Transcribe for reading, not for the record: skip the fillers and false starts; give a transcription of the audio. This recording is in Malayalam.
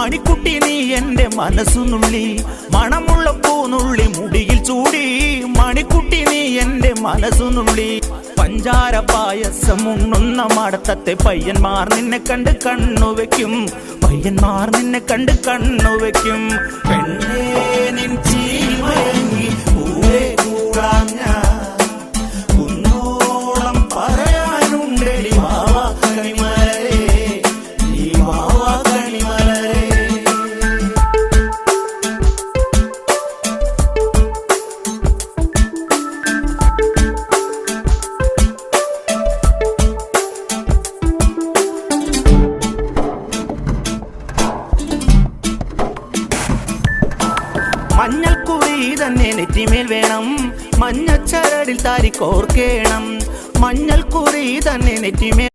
മണിക്കുട്ടി നീ എൻ്റെ മനസ്സുനുള്ളി മണമുള്ള പൂനുള്ളി മുടിയിൽ ചൂടി മണിക്കുട്ടി നീ എൻ്റെ മനസ്സുനുള്ളി പഞ്ചാര പായസം ഉണ്ണുന്ന മടത്തത്തെ പയ്യന്മാർ നിന്നെ കണ്ട് കണ്ണുവെക്കും പയ്യന്മാർ നിന്നെ കണ്ട് കണ്ണുവെക്കും പെണ്ണേ നിൻ ചീമയങ്ങി പൂവേ കൂടാൻ ഞാൻ കുന്നോളം പറയാനുണ്ടെടി വാവാ കണിമലരേ നീ വാവാ കണിമലരേ. മഞ്ഞൾക്കുറി തന്നെ നെറ്റിമേൽ വേണം മഞ്ഞച്ചരടിൽ താരി കോർക്കേണം മഞ്ഞൾക്കുറി തന്നെ നെറ്റിമേൽ